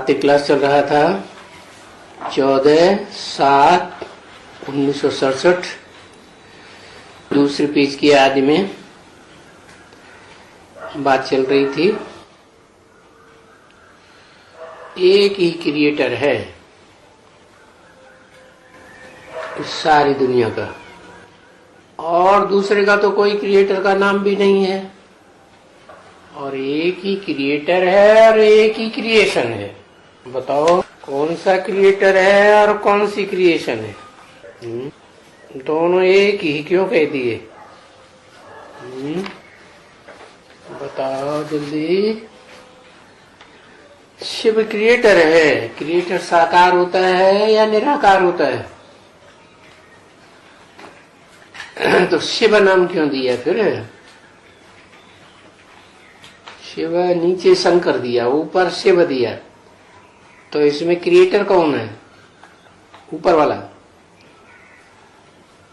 सात्विक क्लास चल रहा था 14/7/1967 दूसरे पेज की आदि में बात चल रही थी। एक ही क्रिएटर है इस सारी दुनिया का, और दूसरे का तो कोई क्रिएटर का नाम भी नहीं है, और एक ही क्रिएटर है और एक ही क्रिएशन है। बताओ कौन सा क्रिएटर है और कौन सी क्रिएशन है? दोनों एक ही क्यों कह दिए? बताओ जल्दी। शिव क्रिएटर है। क्रिएटर साकार होता है या निराकार होता है? तो शिव नाम क्यों दिया फिर? शिव नीचे शंकर दिया, ऊपर शिव दिया, तो इसमें क्रिएटर कौन है? ऊपर वाला।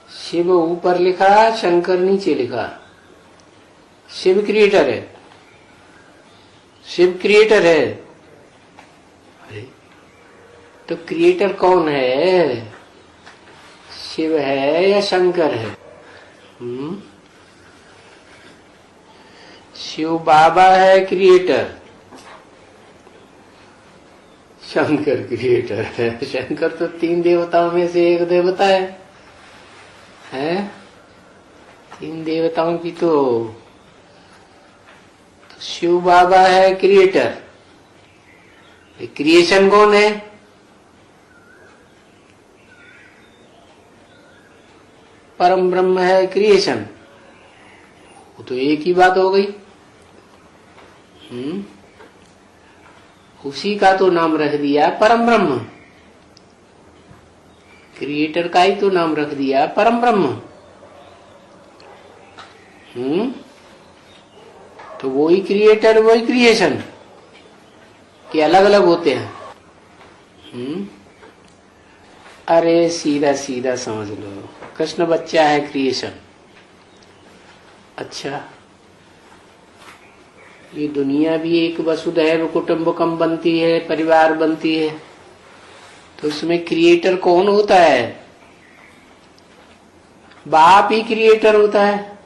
शिव ऊपर लिखा, शंकर नीचे लिखा। शिव क्रिएटर है। शिव क्रिएटर है। अरे तो क्रिएटर कौन है? शिव है या शंकर है? शिव बाबा है क्रिएटर, शंकर क्रिएटर है। शंकर तो 3 देवताओं में से एक देवता है? 3 देवताओं की तो शिव बाबा है क्रिएटर। क्रिएशन कौन है? परम ब्रह्म है क्रिएशन। वो तो एक ही बात हो गई। उसी का तो नाम रख दिया परम ब्रह्म। क्रिएटर का ही तो नाम रख दिया परम ब्रह्म। तो वही क्रिएटर वही क्रिएशन कि अलग अलग होते हैं? अरे सीधा सीधा समझ लो, कृष्ण बच्चा है क्रिएशन। अच्छा, ये दुनिया भी एक वसुधैव कुटुंबकम बनती है, परिवार बनती है, तो इसमें क्रिएटर कौन होता है? बाप ही क्रिएटर होता है।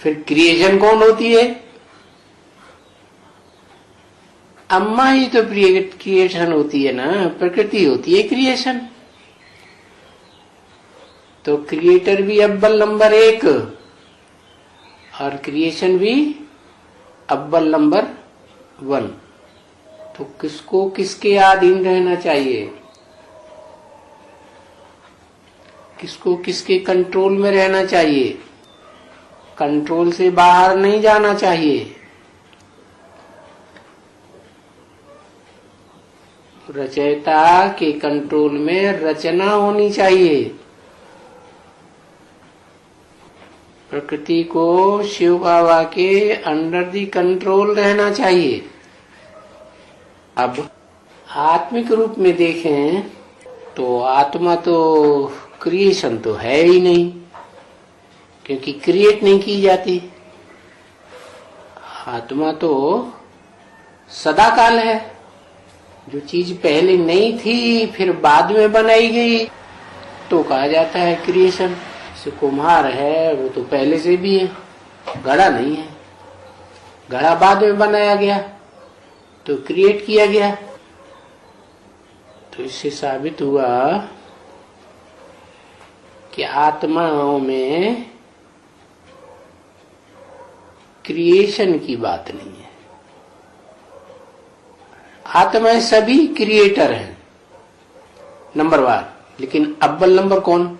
फिर क्रिएशन कौन होती है? अम्मा ही तो क्रिएशन होती है ना, प्रकृति होती है क्रिएशन। तो क्रिएटर भी अव्वल नंबर 1 और क्रिएशन भी अव्वल नंबर 1। तो किसको किसके अधीन रहना चाहिए? किसको किसके कंट्रोल में रहना चाहिए? कंट्रोल से बाहर नहीं जाना चाहिए। रचयिता के कंट्रोल में रचना होनी चाहिए। प्रकृति को शिव बाबा के अंडर दी कंट्रोल रहना चाहिए। अब आत्मिक रूप में देखें तो आत्मा तो क्रिएशन तो है ही नहीं, क्योंकि क्रिएट नहीं की जाती। आत्मा तो सदा काल है। जो चीज पहले नहीं थी फिर बाद में बनाई गई तो कहा जाता है क्रिएशन। जैसे कुम्हार है, वो तो पहले से भी है, घड़ा नहीं है। घड़ा बाद में बनाया गया तो क्रिएट किया गया। तो इससे साबित हुआ कि आत्माओं में क्रिएशन की बात नहीं है। आत्माएं सभी क्रिएटर हैं नंबर 1, लेकिन अव्वल नंबर कौन?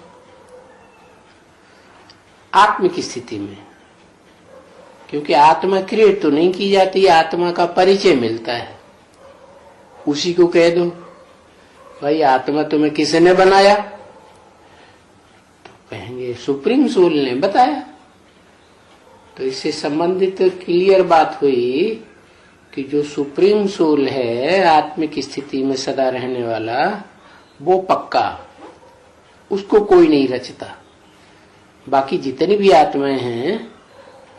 आत्मिक स्थिति में, क्योंकि आत्मा क्रिएट तो नहीं की जाती, आत्मा का परिचय मिलता है। उसी को कह दो भाई आत्मा तुम्हें किसने बनाया, तो कहेंगे सुप्रीम सोल ने बताया। तो इससे संबंधित क्लियर बात हुई कि जो सुप्रीम सोल है, आत्मिक स्थिति में सदा रहने वाला, वो पक्का, उसको कोई नहीं रचता। बाकी जितनी भी आत्माएं हैं,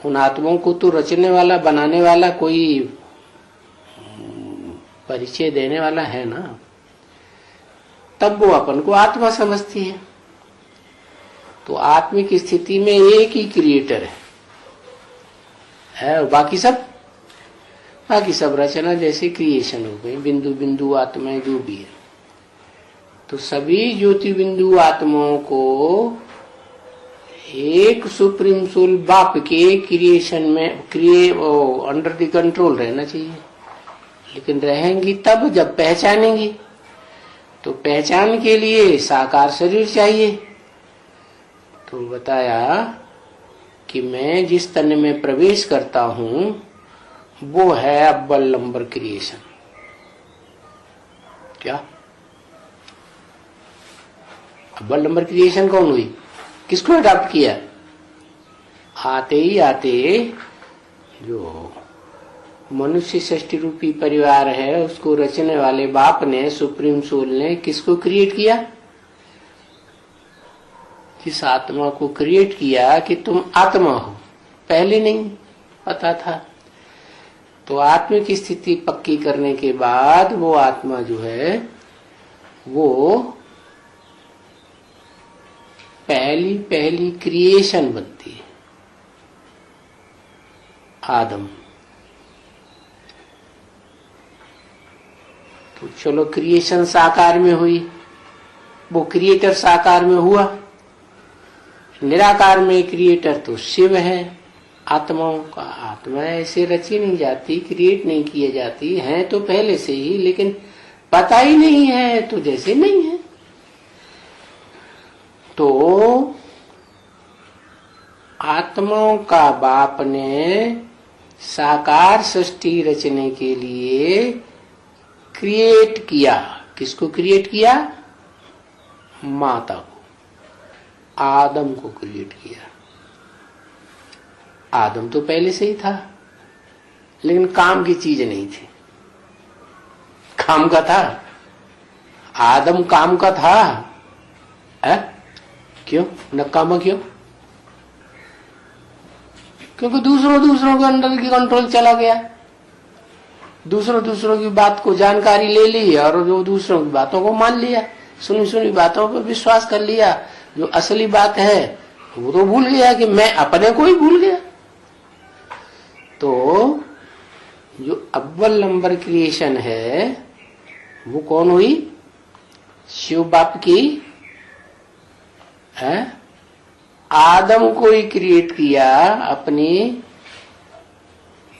उन आत्माओं को तो रचने वाला बनाने वाला कोई परिचय देने वाला है ना, तब वो अपन को आत्मा समझती है। तो आत्मिक स्थिति में एक ही क्रिएटर है और बाकी सब रचना जैसे क्रिएशन हो गई, बिंदु बिंदु आत्माएं जो भी है। तो सभी ज्योति बिंदु आत्माओं को एक सुप्रीम सोल बाप के क्रिएशन में अंडर द कंट्रोल रहना चाहिए। लेकिन रहेंगी तब जब पहचानेंगी। तो पहचान के लिए साकार शरीर चाहिए। तो बताया कि मैं जिस तन में प्रवेश करता हूं वो है अव्वल नंबर क्रिएशन। क्या अव्वल नंबर क्रिएशन कौन हुई? किसको अडॉप्ट किया? आते ही आते जो मनुष्य सृष्टि रूपी परिवार है उसको रचने वाले बाप ने, सुप्रीम सोल ने किसको क्रिएट किया? किस आत्मा को क्रिएट किया कि तुम आत्मा हो। पहले नहीं पता था। तो आत्मिक स्थिति पक्की करने के बाद वो आत्मा जो है वो पहली क्रिएशन बनती है, आदम। तो चलो क्रिएशन साकार में हुई, वो क्रिएटर साकार में हुआ। निराकार में क्रिएटर तो शिव है आत्माओं का। आत्मा ऐसे रची नहीं जाती, क्रिएट नहीं किए जाती, है तो पहले से ही, लेकिन पता ही नहीं है तो जैसे नहीं है। तो आत्माओं का बाप ने साकार सृष्टि रचने के लिए क्रिएट किया। किसको क्रिएट किया? माता को, आदम को क्रिएट किया। आदम तो पहले से ही था, लेकिन काम की चीज नहीं थी। काम का था, आदम काम का था। क्यों नकामा? क्यों? क्योंकि दूसरों के अंदर की कंट्रोल चला गया। दूसरों की बात को जानकारी ले ली और जो दूसरों की बातों को मान लिया, सुनी बातों पर विश्वास कर लिया। जो असली बात है वो तो भूल गया कि मैं अपने को ही भूल गया। तो जो अव्वल नंबर क्रिएशन है वो कौन हुई? शिव बाप की है। आदम को ही क्रिएट किया अपनी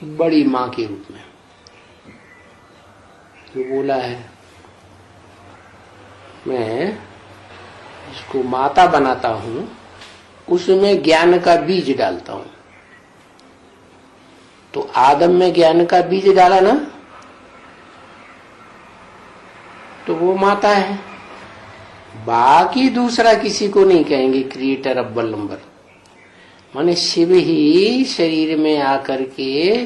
बड़ी मां के रूप में। जो बोला है मैं इसको माता बनाता हूं, उसमें ज्ञान का बीज डालता हूं। तो आदम में ज्ञान का बीज डाला ना, तो वो माता है। बाकी दूसरा किसी को नहीं कहेंगे क्रिएटर अव्वल नंबर। माने शिव ही शरीर में आकर के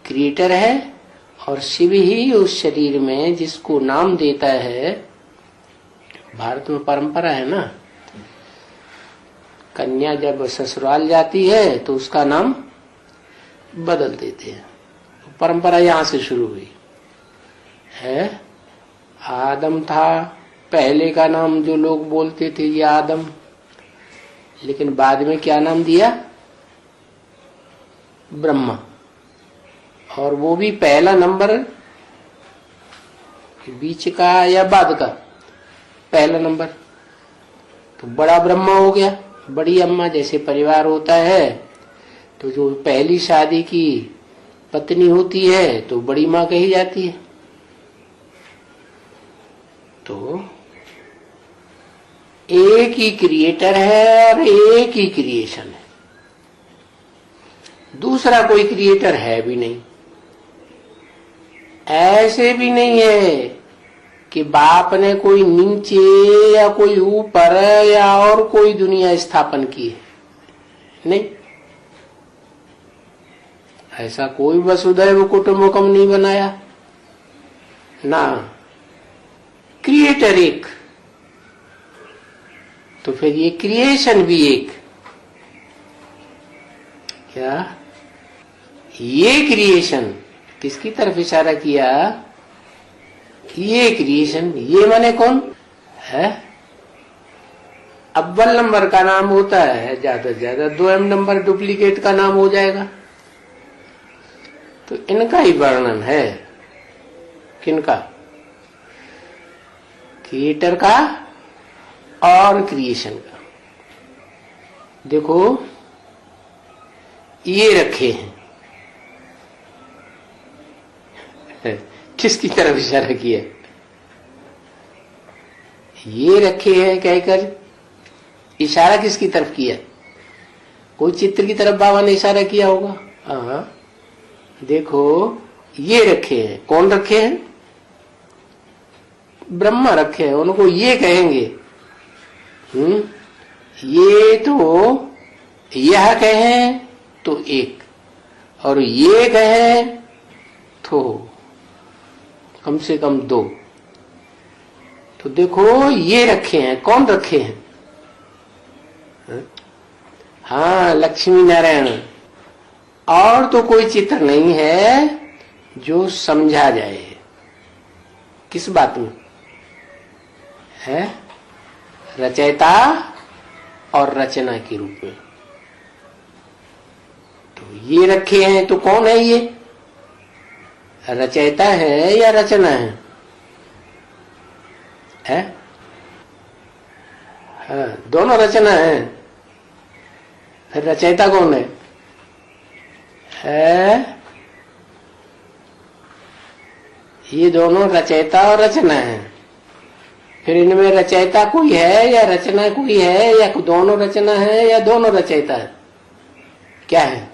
क्रिएटर है और शिव ही उस शरीर में जिसको नाम देता है। भारत में परंपरा है ना, कन्या जब ससुराल जाती है तो उसका नाम बदल देते हैं। तो परंपरा यहां से शुरू हुई है। आदम था पहले का नाम, जो लोग बोलते थे ये आदम, लेकिन बाद में क्या नाम दिया? ब्रह्मा। और वो भी पहला नंबर बीच का या बाद का? पहला नंबर। तो बड़ा ब्रह्मा हो गया, बड़ी अम्मा। जैसे परिवार होता है तो जो पहली शादी की पत्नी होती है तो बड़ी माँ कही जाती है। तो एक ही क्रिएटर है और एक ही क्रिएशन है, दूसरा कोई क्रिएटर है भी नहीं। ऐसे भी नहीं है कि बाप ने कोई नीचे या कोई ऊपर या और कोई दुनिया स्थापन की है, नहीं। ऐसा कोई वसुधैव कुटुंबकम नहीं बनाया ना। क्रिएटर एक, तो फिर ये क्रिएशन भी एक। क्या ये क्रिएशन किसकी तरफ इशारा किया? ये क्रिएशन, ये माने कौन है? अव्वल नंबर का नाम होता है ज्यादा से ज्यादा, 2m नंबर डुप्लीकेट का नाम हो जाएगा। तो इनका ही वर्णन है। किनका? क्रिएटर का और क्रिएशन का। देखो ये रखे हैं, किसकी तरफ इशारा किया? ये रखे हैं कहकर इशारा किसकी तरफ किया? कोई चित्र की तरफ बाबा ने इशारा किया होगा। हाँ, देखो ये रखे हैं। कौन रखे हैं? ब्रह्मा रखे हैं, उनको ये कहेंगे। ये तो यह कहें तो एक, और ये कहें तो कम से कम 2। तो देखो ये रखे हैं। कौन रखे हैं? हाँ, लक्ष्मी नारायण। और तो कोई चित्र नहीं है जो समझा जाए। किस बात में है? रचयिता और रचना के रूप में। तो ये रखे हैं, तो कौन है ये? रचयिता है या रचना है? हाँ, दोनों रचना है। फिर रचयिता कौन है? ये दोनों रचयिता और रचना है। फिर इनमें रचयिता कोई है या रचना कोई है, या दोनों रचना है या दोनों रचयिता है? क्या है?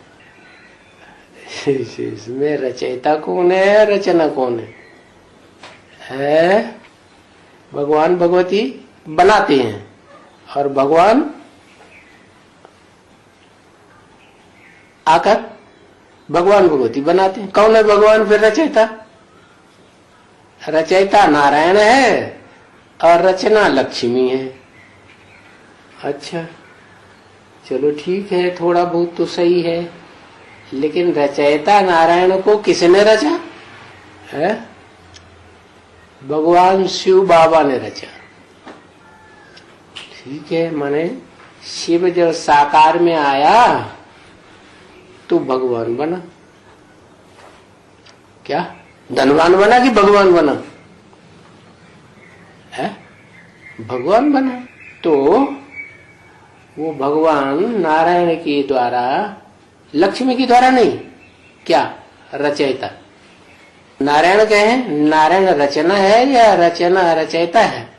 इसमें रचयिता कौन है, रचना कौन है? भगवान भगवती बनाते हैं और भगवान आकर भगवान भगवती बनाते हैं। कौन है भगवान फिर रचयिता? रचयिता नारायण है और रचना लक्ष्मी है। अच्छा, चलो ठीक है, थोड़ा बहुत तो सही है। लेकिन रचयिता नारायण को किसने रचा है? भगवान शिव बाबा ने रचा। ठीक है, माने शिव जब साकार में आया तो भगवान बना। क्या धनवान बना कि भगवान बना? है भगवान बना। तो वो भगवान नारायण के द्वारा, लक्ष्मी के द्वारा नहीं, क्या रचयिता? नारायण कहे, नारायण रचना है या रचना रचयिता है?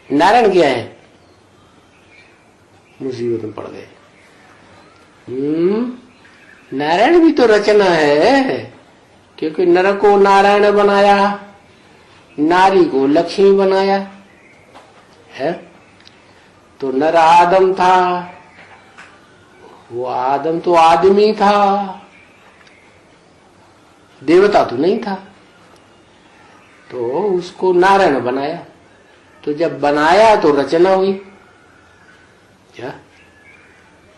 नारायण क्या है? मुसीबत में पड़ गए। नारायण भी तो रचना है, क्योंकि नर को नारायण बनाया, नारी को लक्ष्मी बनाया है। तो नर आदम था, वो आदम तो आदमी था, देवता तो नहीं था। तो उसको नारायण बनाया। तो जब बनाया तो रचना हुई। क्या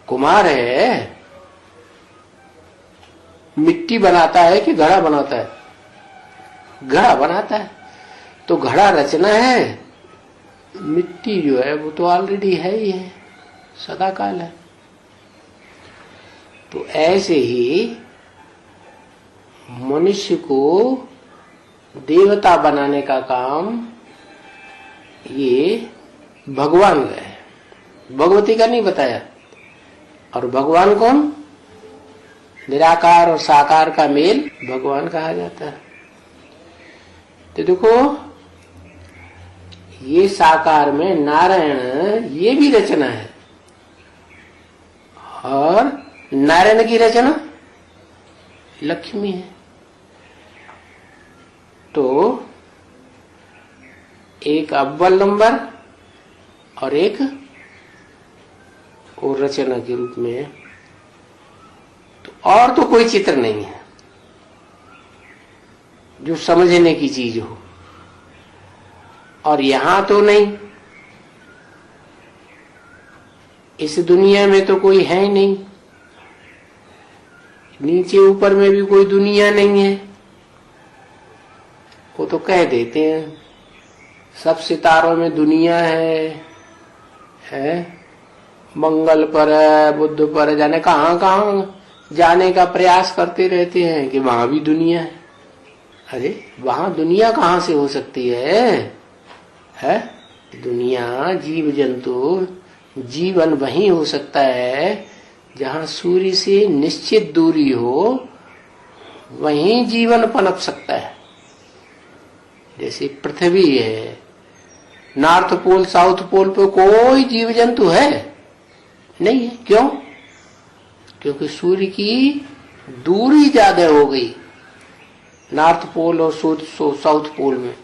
कुमार है? मिट्टी बनाता है कि घड़ा बनाता है? घड़ा बनाता है। तो घड़ा रचना है, मिट्टी जो है वो तो ऑलरेडी है ही है, सदा काल है। तो ऐसे ही मनुष्य को देवता बनाने का काम ये भगवान का है, भगवती का नहीं बताया। और भगवान कौन? निराकार और साकार का मेल भगवान कहा जाता है। तो देखो ये साकार में नारायण, ये भी रचना है, और नारायण की रचना लक्ष्मी है। तो एक अव्वल नंबर और एक और रचना के रूप में। तो और तो कोई चित्र नहीं है जो समझने की चीज हो। और यहां तो नहीं, इस दुनिया में तो कोई है नहीं, नीचे ऊपर में भी कोई दुनिया नहीं है, वो तो कह देते हैं सब सितारों में दुनिया है, मंगल पर है, बुध पर है, जाने कहाँ कहाँ जाने का प्रयास करते रहते हैं कि वहां भी दुनिया है। अरे वहां दुनिया कहाँ से हो सकती है? दुनिया, जीव जंतु, जीवन वहीं हो सकता है जहां सूर्य से निश्चित दूरी हो, वहीं जीवन पनप सकता है। जैसे पृथ्वी है, नॉर्थ पोल साउथ पोल पे कोई जीव जंतु है नहीं है। क्यों? क्योंकि सूर्य की दूरी ज्यादा हो गई नॉर्थ पोल और साउथ पोल में,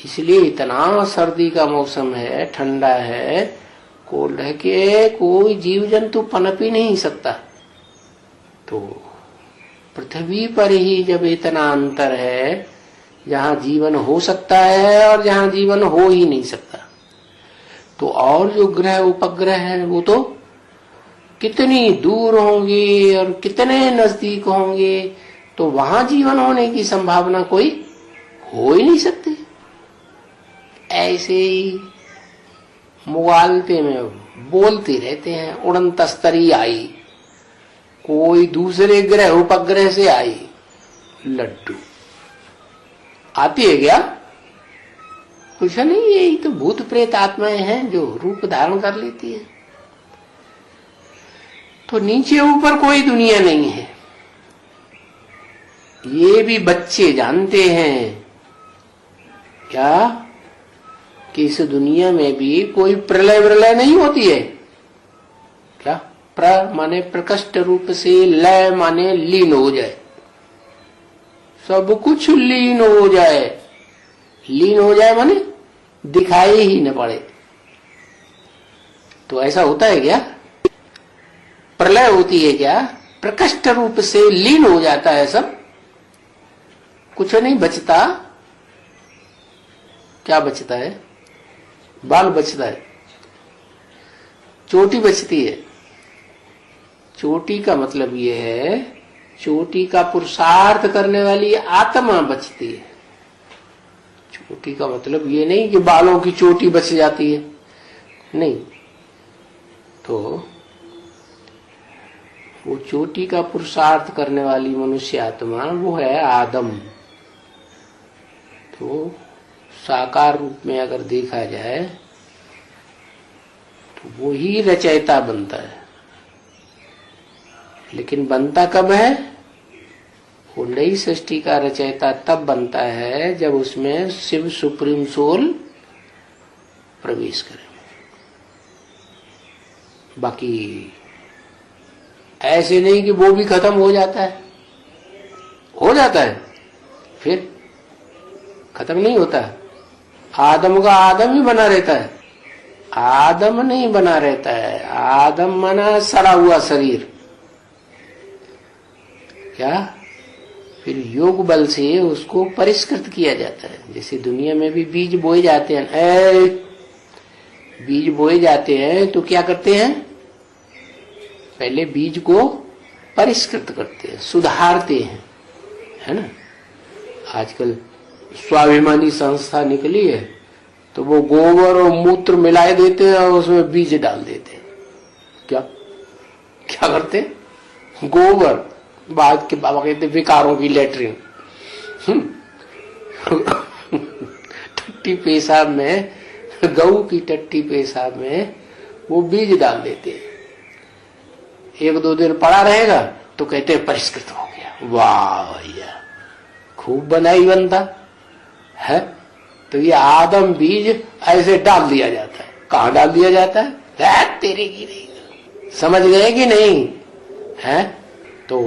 इसलिए इतना सर्दी का मौसम है, ठंडा है, कोल्ड है कि कोई जीव जंतु पनप ही नहीं सकता। तो पृथ्वी पर ही जब इतना अंतर है, जहां जीवन हो सकता है और जहां जीवन हो ही नहीं सकता, तो और जो ग्रह उपग्रह हैं वो तो कितनी दूर होंगे और कितने नजदीक होंगे, तो वहां जीवन होने की संभावना कोई हो ही नहीं सकती। ऐसे ही मुगालते में बोलते रहते हैं उड़न तस्तरी आई, कोई दूसरे ग्रह उपग्रह से आई लड्डू। आती है क्या? कुछ नहीं, यही तो भूत प्रेत आत्माएं हैं जो रूप धारण कर लेती है। तो नीचे ऊपर कोई दुनिया नहीं है। ये भी बच्चे जानते हैं क्या कि इस दुनिया में भी कोई प्रलय विलय नहीं होती है क्या? प्र माने प्रकष्ट रूप से, लय माने लीन हो जाए, सब कुछ लीन हो जाए। लीन हो जाए माने दिखाई ही न पड़े। तो ऐसा होता है क्या? प्रलय होती है क्या? प्रकष्ट रूप से लीन हो जाता है सब, कुछ नहीं बचता। क्या बचता है? बाल बचता है, चोटी बचती है। चोटी का मतलब ये है, चोटी का पुरुषार्थ करने वाली आत्मा बचती है। चोटी का मतलब ये नहीं कि बालों की चोटी बच जाती है, नहीं। तो वो चोटी का पुरुषार्थ करने वाली मनुष्य आत्मा वो है आदम। तो साकार रूप में अगर देखा जाए तो वो ही रचयिता बनता है। लेकिन बनता कब है? वो नई सृष्टि का रचयिता तब बनता है जब उसमें शिव सुप्रीम सोल प्रवेश करे। बाकी ऐसे नहीं कि वो भी खत्म हो जाता है। हो जाता है, फिर खत्म नहीं होता। आदम का आदम ही बना रहता है, आदम नहीं बना रहता है। आदम माना सड़ा हुआ शरीर। क्या? फिर योग बल से उसको परिष्कृत किया जाता है। जैसे दुनिया में भी बीज बोए जाते हैं, बीज बोए जाते हैं तो क्या करते हैं? पहले बीज को परिष्कृत करते हैं, सुधारते हैं, है ना। आजकल स्वाभिमानी संस्था निकली है तो वो गोबर और मूत्र मिलाए देते हैं और उसमें बीज डाल देते हैं। क्या क्या करते हैं? गोबर, बाद के बाबा कहते विकारों की लेटरिन, टट्टी पेशाब में, गऊ की टट्टी पेशाब में वो बीज डाल देते हैं। एक दो दिन पड़ा रहेगा तो कहते हैं परिष्कृत हो गया। वाह भैया, खूब बनाई बनता है। तो ये आदम बीज ऐसे डाल दिया जाता है। कहाँ डाल दिया जाता है? तेरे की नहीं। समझ गए कि नहीं? है तो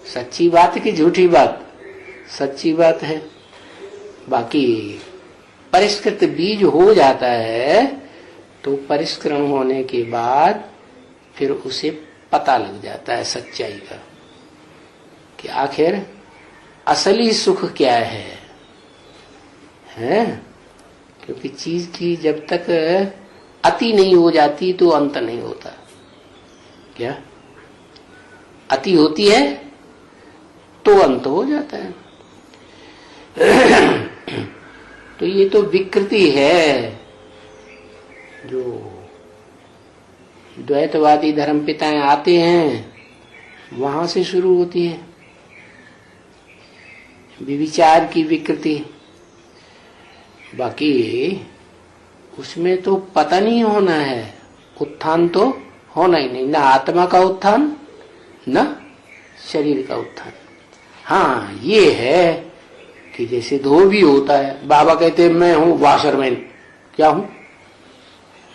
सच्ची बात की झूठी बात? सच्ची बात है। बाकी परिष्कृत बीज हो जाता है तो परिष्करण होने के बाद फिर उसे पता लग जाता है सच्चाई का कि आखिर असली सुख क्या है। क्योंकि चीज की जब तक अति नहीं हो जाती तो अंत नहीं होता। क्या? अति होती है तो अंत हो जाता है। तो ये तो विकृति है जो द्वैतवादी धर्मपिताएं आते हैं वहां से शुरू होती है, विचार की विकृति। बाकी उसमें तो पतन ही होना है, उत्थान तो होना ही नहीं, ना आत्मा का उत्थान न शरीर का उत्थान। हाँ ये है कि जैसे धोबी होता है, बाबा कहते हैं मैं हूं वाशरमैन। क्या हूं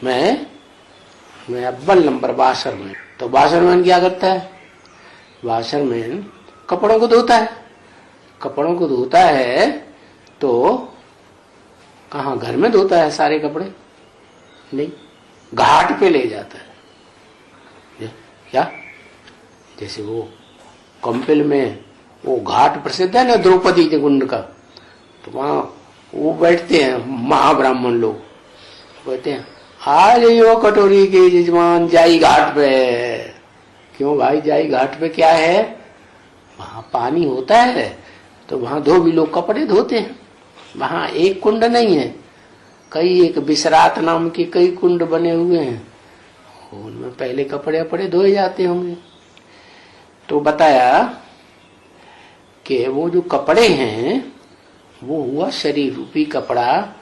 मैं अव्वल नंबर वाशरमैन। तो वाशरमैन क्या करता है? वाशरमैन कपड़ों को धोता है। कपड़ों को धोता है तो कहाँ घर में धोता है सारे कपड़े? नहीं, घाट पे ले जाता है। क्या जैसे वो कंपिल में वो घाट प्रसिद्ध है ना द्रौपदी के कुंड का, तो वहां वो बैठते हैं महाब्राह्मण लोग, कहते हैं आ जाइयो कटोरी के यजमान जाई घाट पे। क्यों भाई जाई घाट पे क्या है? वहां पानी होता है तो वहां धोबी लोग कपड़े धोते हैं। वहां एक कुंड नहीं है, कई एक विसरात नाम के कई कुंड बने हुए हैं, उनमें पहले कपड़े अपड़े धोए जाते होंगे। तो बताया कि वो जो कपड़े हैं वो हुआ शरीर रूपी कपड़ा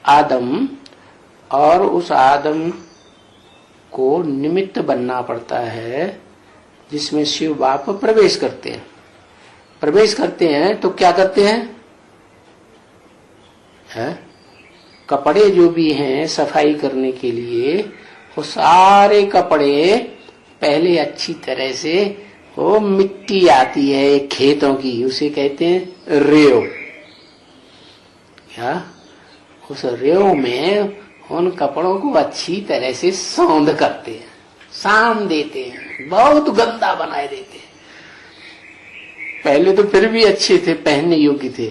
आदम, और उस आदम को निमित्त बनना पड़ता है जिसमें शिव बाप प्रवेश करते हैं। प्रवेश करते हैं तो क्या करते हैं? कपड़े जो भी हैं सफाई करने के लिए, वो सारे कपड़े पहले अच्छी तरह से, वो मिट्टी आती है खेतों की, उसे कहते हैं रेव। क्या उस रेव में उन कपड़ों को अच्छी तरह से सौंध करते हैं, सान देते हैं, बहुत गंदा बनाए देते हैं। पहले तो फिर भी अच्छे थे, पहनने योग्य थे,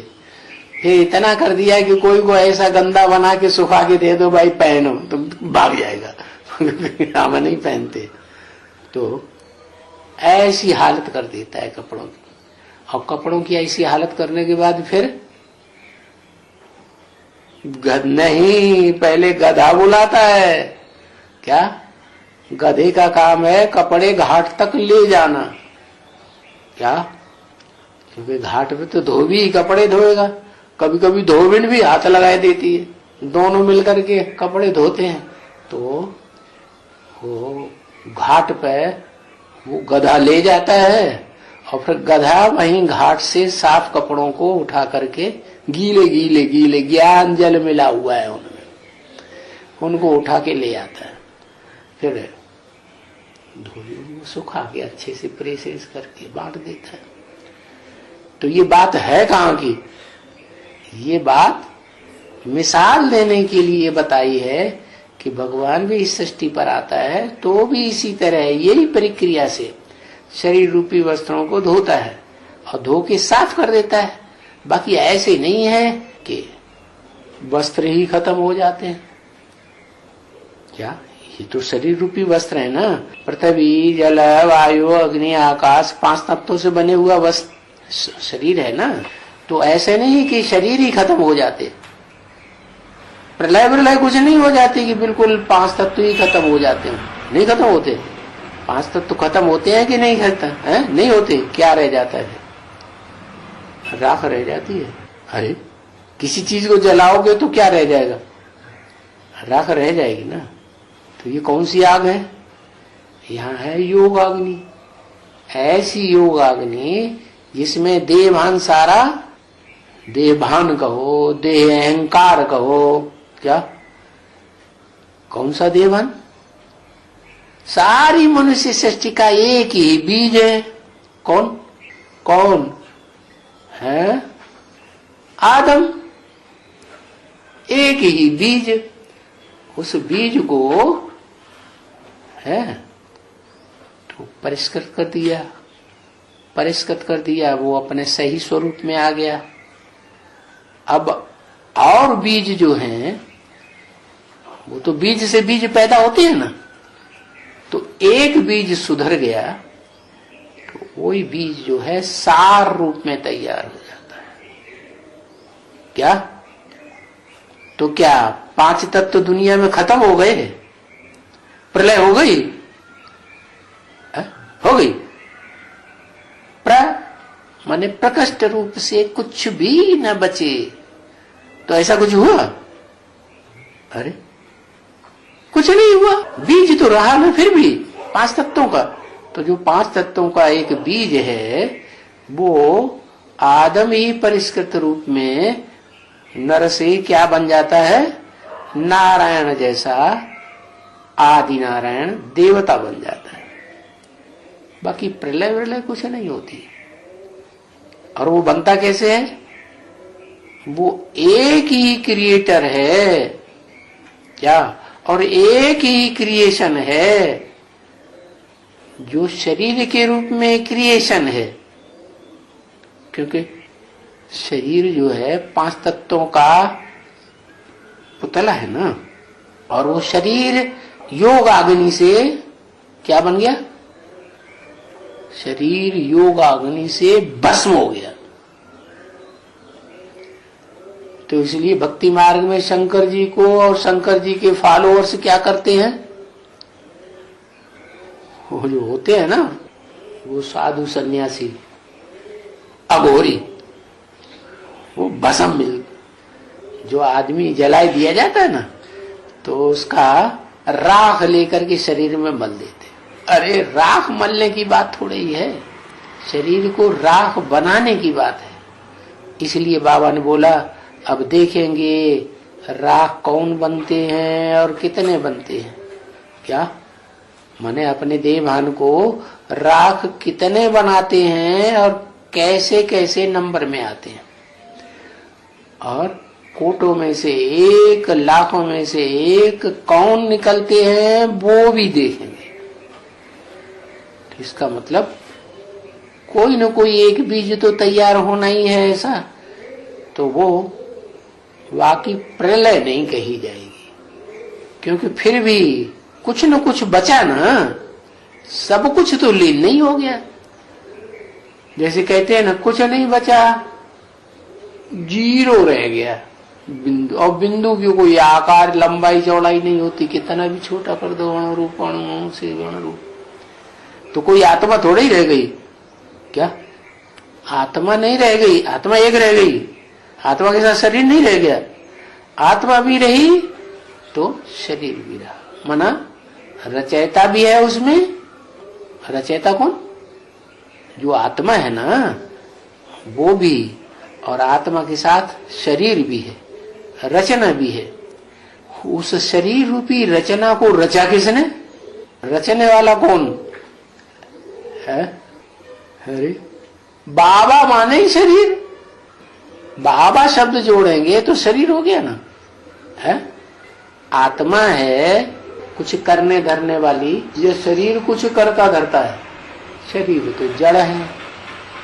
फिर इतना कर दिया कि कोई को ऐसा गंदा बना के सुखा के दे दो भाई पहनो तो भाग जाएगा हम नहीं पहनते। तो ऐसी हालत कर देता है कपड़ों की। और कपड़ों की ऐसी हालत करने के बाद फिर नहीं, पहले गधा बुलाता है। क्या? गधे का काम है कपड़े घाट तक ले जाना। क्या? क्योंकि घाट पे तो धोबी ही कपड़े धोएगा, कभी कभी धोबिन भी हाथ लगाए देती है, दोनों मिलकर के कपड़े धोते हैं। तो वो घाट पे वो गधा ले जाता है और फिर गधा वहीं घाट से साफ कपड़ों को उठा करके, गीले गीले गीले ज्ञान जल मिला हुआ है उनमें, उनको उठा के ले आता है। फिर धोबी सुखा के अच्छे से प्रेस करके बांट देता है। तो ये बात है कहाँ की? ये बात मिसाल देने के लिए बताई है कि भगवान भी इस सृष्टि पर आता है तो भी इसी तरह यही प्रक्रिया से शरीर रूपी वस्त्रों को धोता है और धो के साफ कर देता है। बाकी ऐसे नहीं है कि वस्त्र ही खत्म हो जाते हैं। क्या? ये तो शरीर रूपी वस्त्र है ना, पृथ्वी जल वायु अग्नि आकाश 5 तत्वों से बने हुआ वस्त्र शरीर है ना। तो ऐसे नहीं कि शरीर ही खत्म हो जाते, प्रलय प्रलय कुछ नहीं हो जाती कि बिल्कुल 5 तत्व ही खत्म हो जाते हैं, नहीं खत्म होते। 5 तत्व खत्म होते हैं कि नहीं खत्म है? नहीं होते। क्या रह जाता है? राख रह जाती है। अरे किसी चीज को जलाओगे तो क्या रह जाएगा? राख रह जाएगी ना। तो ये कौन सी आग है? यहाँ है योग अग्नि। ऐसी योग अग्नि जिसमें देहभान सारा, देहभान कहो, देह अहंकार कहो, क्या कौन सा देहभान? सारी मनुष्य सृष्टि का एक ही बीज है। कौन कौन है? आदम। एक ही बीज। उस बीज को है तो परिष्कृत कर दिया, परिष्कृत कर दिया, वो अपने सही स्वरूप में आ गया। अब और बीज जो हैं वो तो बीज से बीज पैदा होते हैं ना। तो एक बीज सुधर गया तो वही बीज जो है सार रूप में तैयार हो जाता है। क्या? तो क्या 5 तत्व दुनिया में खत्म हो गए? प्रलय हो गई? हो गई। माने प्रकट रूप से कुछ भी न बचे। तो ऐसा कुछ हुआ? अरे कुछ नहीं हुआ। बीज तो रहा ना फिर भी 5 तत्वों का। तो जो 5 तत्वों का एक बीज है वो आदम ही परिष्कृत रूप में नर से क्या बन जाता है? नारायण जैसा आदि नारायण देवता बन जाता है। बाकी प्रलय विलय कुछ नहीं होती। और वो बनता कैसे है? वो एक ही क्रिएटर है क्या? और एक ही क्रिएशन है जो शरीर के रूप में क्रिएशन है। क्योंकि शरीर जो है 5 तत्वों का पुतला है ना। और वो शरीर योग अग्नि से क्या बन गया? शरीर योग अग्नि से भस्म हो गया। तो इसलिए भक्ति मार्ग में शंकर जी को और शंकर जी के फॉलोअर्स क्या करते हैं? वो जो होते हैं ना, वो साधु सन्यासी अघोरी, वो भस्म मिल जो आदमी जलाए दिया जाता है ना, तो उसका राख लेकर के शरीर में मल देते। अरे राख मलने की बात थोड़ी ही है, शरीर को राख बनाने की बात है। इसलिए बाबा ने बोला अब देखेंगे राख कौन बनते हैं और कितने बनते हैं। क्या माने अपने देह भान को राख कितने बनाते हैं और कैसे कैसे नंबर में आते हैं। और कोटों में से एक, लाखों में से एक कौन निकलते हैं वो भी देखेंगे। इसका मतलब कोई न कोई एक बीज तो तैयार होना ही है ऐसा। तो वो वाकई प्रलय नहीं कही जाएगी, क्योंकि फिर भी कुछ न कुछ बचा ना। सब कुछ तो लीन नहीं हो गया। जैसे कहते हैं ना, कुछ नहीं बचा, जीरो रह गया बिंदु। और बिंदु की कोई आकार लंबाई चौड़ाई नहीं होती, कितना भी छोटा कर दो अणु रूप, अणु से अणु रूप। तो कोई आत्मा थोड़ी ही रह गई क्या? आत्मा नहीं रह गई, आत्मा एक रह गई। आत्मा के साथ शरीर नहीं रह गया। आत्मा भी रही तो शरीर भी रहा। माना रचयिता भी है उसमें। रचयिता कौन? जो आत्मा है ना वो भी, और आत्मा के साथ शरीर भी है, रचना भी है। उस शरीर रूपी रचना को रचा किसने? रचने वाला कौन है? अरे बाबा माने ही शरीर। बाबा शब्द जोड़ेंगे तो शरीर हो गया ना। है आत्मा है कुछ करने धरने वाली। ये शरीर कुछ करता धरता है। शरीर तो जड़ है,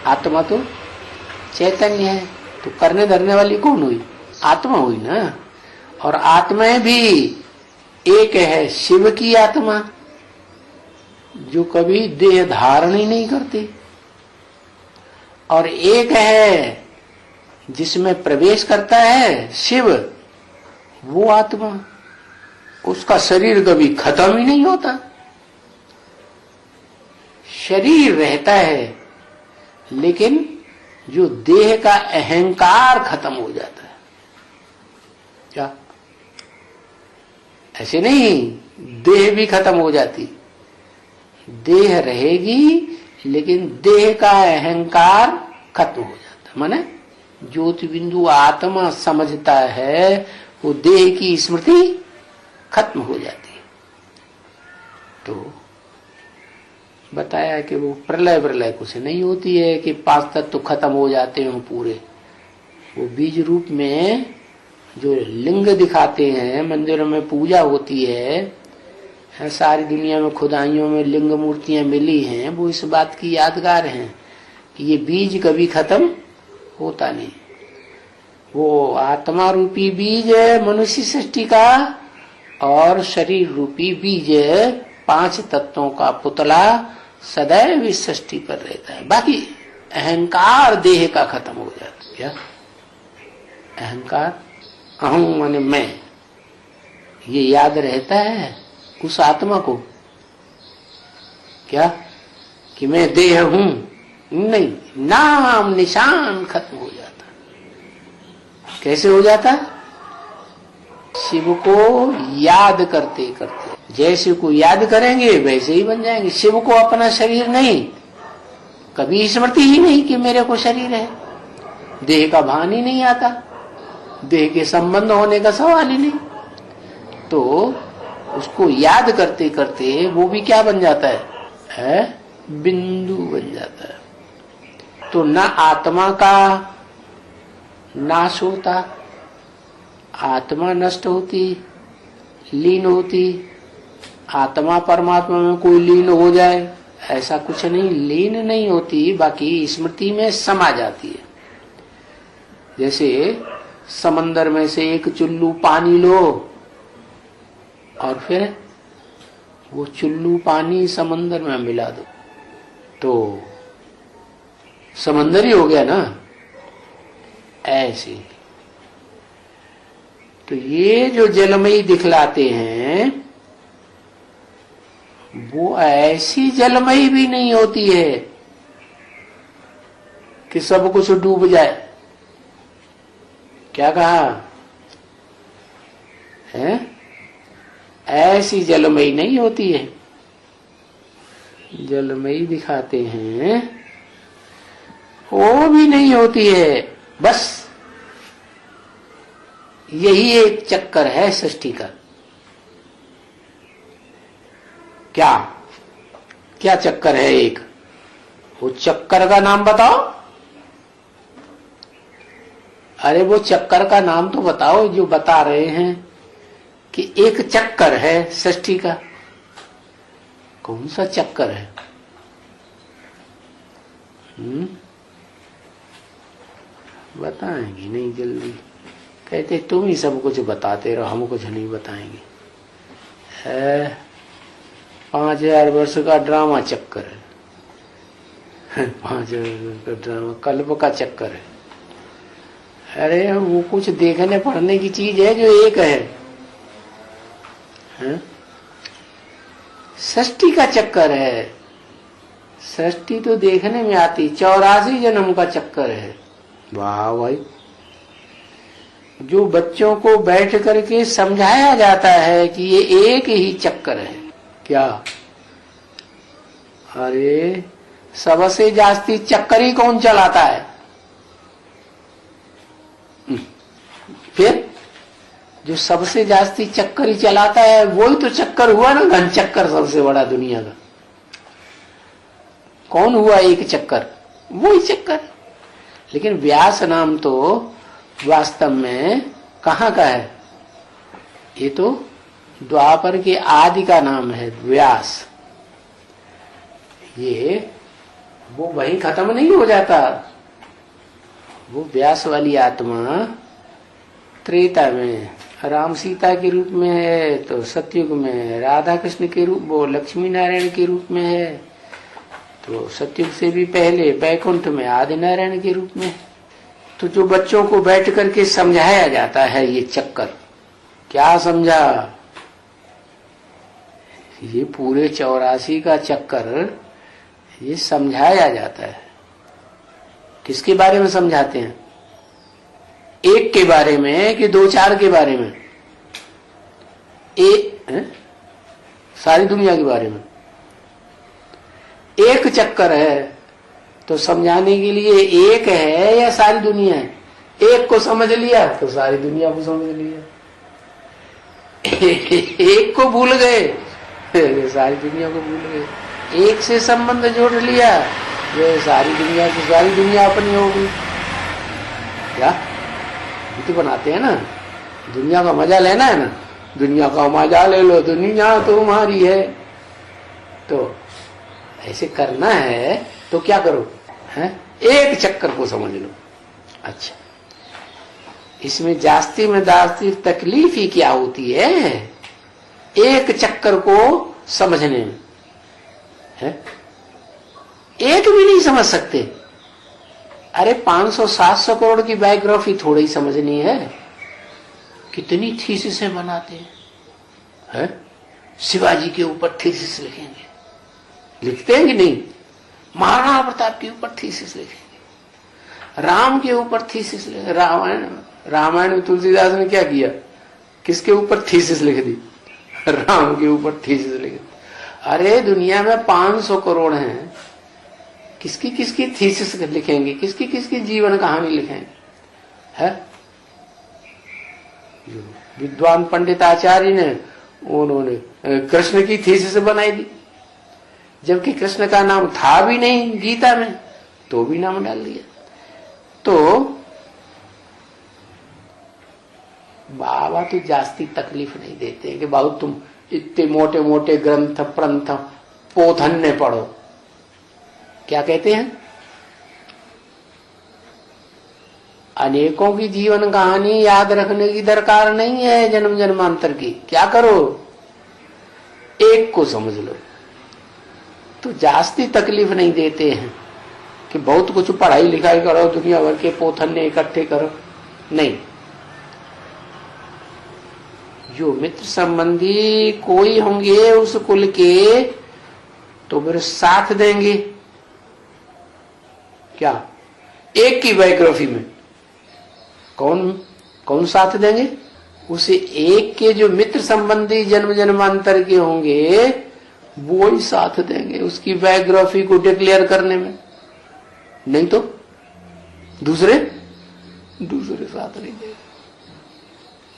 आत्मा तो चैतन्य है। तो करने धरने वाली कौन हुई? आत्मा हुई ना। और आत्माएं भी एक है, शिव की आत्मा जो कभी देह धारण ही नहीं करती, और एक है जिसमें प्रवेश करता है शिव, वो आत्मा, उसका शरीर कभी खत्म ही नहीं होता। शरीर रहता है लेकिन जो देह का अहंकार खत्म हो जाता है। क्या ऐसे नहीं देह भी खत्म हो जाती? देह रहेगी लेकिन देह का अहंकार खत्म हो जाता। माने ज्योति बिंदु आत्मा समझता है, वो देह की स्मृति खत्म हो जाती है। तो बताया कि वो प्रलय प्रलय कुछ नहीं होती है कि 5 तत्व तो खत्म हो जाते हो पूरे। वो बीज रूप में जो लिंग दिखाते हैं, मंदिरों में पूजा होती है, सारी दुनिया में खुदाइयों में लिंग मूर्तियां मिली हैं, वो इस बात की यादगार हैं कि ये बीज कभी खत्म होता नहीं। वो आत्मा रूपी बीज है मनुष्य सृष्टि का, और शरीर रूपी बीज है 5 तत्वों का पुतला सदैव इस सृष्टि पर रहता है। बाकी अहंकार देह का खत्म हो जाता है। क्या अहंकार? अहम माने मैं, ये याद रहता है उस आत्मा को क्या कि मैं देह हूं? नहीं, नाम निशान खत्म हो जाता। कैसे हो जाता? शिव को याद करते करते। जैसे को याद करेंगे वैसे ही बन जाएंगे। शिव को अपना शरीर नहीं, कभी स्मृति ही नहीं कि मेरे को शरीर है। देह का भान ही नहीं आता, देह के संबंध होने का सवाल ही नहीं। तो उसको याद करते करते वो भी क्या बन जाता है? बिंदु बन जाता है। तो न आत्मा का नाश होता, आत्मा नष्ट होती, लीन होती। आत्मा परमात्मा में कोई लीन हो जाए ऐसा कुछ नहीं, लीन नहीं होती, बाकी स्मृति में समा जाती है। जैसे समंदर में से एक चुल्लू पानी लो और फिर वो चुल्लू पानी समंदर में मिला दो तो समंदर ही हो गया ना। ऐसे तो ये जो जलमयी दिखलाते हैं वो ऐसी जलमयी भी नहीं होती है कि सब कुछ डूब जाए। क्या कहा है? ऐसी जलमयी नहीं होती है। जलमयी दिखाते हैं वो भी नहीं होती है। बस यही एक चक्कर है सृष्टि का। क्या क्या चक्कर है? एक वो चक्कर का नाम बताओ। अरे वो चक्कर का नाम तो बताओ जो बता रहे हैं कि एक चक्कर है सृष्टि का। कौन सा चक्कर है? बताएंगे नहीं जल्दी। कहते तुम ही सब कुछ बताते रहो, हम कुछ नहीं बताएंगे। है 5000 वर्ष का ड्रामा चक्कर है। 5000 वर्ष का ड्रामा कल्प का चक्कर है। अरे वो कुछ देखने पढ़ने की चीज है जो एक है? सृष्टि का चक्कर है। सृष्टि तो देखने में आती, 84 जन्म का चक्कर है। वाह भाई, जो बच्चों को बैठ करके समझाया जाता है कि ये एक ही चक्कर है। क्या? अरे सबसे जास्ती चक्कर ही कौन चलाता है? फिर जो सबसे जास्ती चक्कर ही चलाता है वही तो चक्कर हुआ ना, घन चक्कर सबसे बड़ा दुनिया का। कौन हुआ एक चक्कर? वही चक्कर। लेकिन व्यास नाम तो वास्तव में कहाँ का है? ये तो द्वापर के आदि का नाम है व्यास। ये वो वहीं खत्म नहीं हो जाता। वो व्यास वाली आत्मा त्रेता में राम सीता के रूप में है, तो सतयुग में राधा कृष्ण के रूप, वो लक्ष्मी नारायण के रूप में है, तो सतयुग से भी पहले बैकुंठ में आदि नारायण के रूप में। तो जो बच्चों को बैठ करके समझाया जाता है ये चक्कर, क्या समझा? ये पूरे 84 का चक्कर ये समझाया जाता है। किसके बारे में समझाते हैं? एक के बारे में कि 2-4 के बारे में? सारी दुनिया के बारे में। एक चक्कर है तो समझाने के लिए एक है या सारी दुनिया है? एक को समझ लिया तो सारी दुनिया को समझ लिया। एक को भूल गए सारी दुनिया को भूल गए। एक से संबंध जोड़ लिया जो सारी दुनिया की सारी दुनिया अपनी होगी। क्या तो बनाते हैं ना, दुनिया का मजा लेना है ना, दुनिया का मजा ले लो, दुनिया तुम्हारी है। तो ऐसे करना है तो क्या करो? एक चक्कर को समझ लो। अच्छा, इसमें जास्ती में जास्ती तकलीफ ही क्या होती है? एक चक्कर को समझने में है? एक भी नहीं समझ सकते। अरे 500-700 करोड़ की बायोग्राफी थोड़ी ही समझनी है। कितनी थीसिसें बनाते हैं। शिवाजी के ऊपर थीसिस लिखेंगे, लिखते हैं कि नहीं? महाराणा प्रताप के ऊपर थीसिस लिखेंगे, राम के ऊपर थीसिस लिखेंगे। रामायण में तुलसीदास ने क्या किया? किसके ऊपर थीसिस लिख दी? राम के ऊपर थीसिस लिख दी। अरे दुनिया में 500 करोड़ हैं, किसकी किसकी थीसिस लिखेंगे, किसकी किसकी जीवन कहानी लिखेंगे? है विद्वान पंडित आचार्य ने उन्होंने कृष्ण की थीसिस बनाई दी, जबकि कृष्ण का नाम था भी नहीं गीता में, तो भी नाम डाल दिया। तो बाबा तो जास्ती तकलीफ नहीं देते कि बाबू तुम इतने मोटे मोटे ग्रंथ प्रंथ पोथन्य पढ़ो। क्या कहते हैं? अनेकों की जीवन कहानी याद रखने की दरकार नहीं है जन्म जन्मांतर की। क्या करो? एक को समझ लो। तो जास्ती तकलीफ नहीं देते हैं कि बहुत कुछ पढ़ाई लिखाई करो, दुनिया भर के पोथन्य इकट्ठे करो। नहीं, जो मित्र संबंधी कोई होंगे उस कुल के, तो मेरे साथ देंगे। क्या? एक की बायोग्राफी में कौन कौन साथ देंगे? उसे एक के जो मित्र संबंधी जन्म जन्मांतर के होंगे वो ही साथ देंगे उसकी बायोग्राफी को डिक्लेयर करने में। नहीं तो दूसरे साथ नहीं देंगे।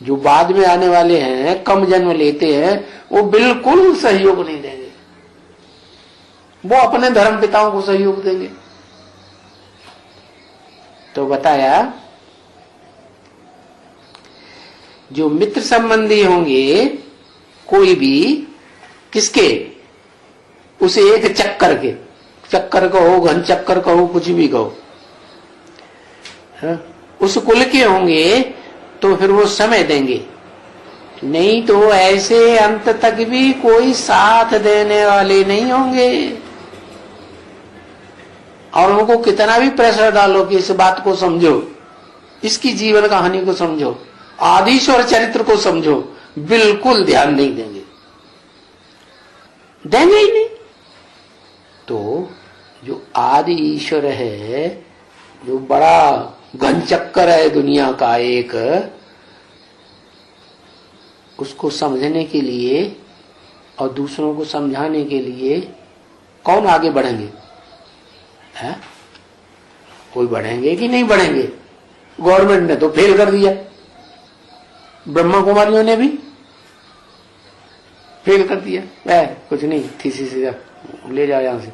जो बाद में आने वाले हैं, कम जन्म लेते हैं, वो बिल्कुल सहयोग नहीं देंगे। वो अपने धर्म पिताओं को सहयोग देंगे। तो बताया जो मित्र संबंधी होंगे कोई भी, किसके? उसे एक चक्कर के, चक्कर कहो, घन चक्कर कहो, कुछ भी कहो, उस कुल के होंगे तो फिर वो समय देंगे। नहीं तो ऐसे अंत तक भी कोई साथ देने वाले नहीं होंगे। और उनको कितना भी प्रेशर डालो कि इस बात को समझो, इसकी जीवन कहानी को समझो, आदिश्वर चरित्र को समझो, बिल्कुल ध्यान नहीं देंगे, देंगे ही नहीं। तो जो आदि ईश्वर है, जो बड़ा घन चक्कर है दुनिया का एक, उसको समझने के लिए और दूसरों को समझाने के लिए कौन आगे बढ़ेंगे? है? कोई बढ़ेंगे कि नहीं बढ़ेंगे? गवर्नमेंट ने तो फेल कर दिया, ब्रह्मा कुमारियों ने भी फेल कर दिया। कुछ नहीं, थीसिस ले जाओ यहां से,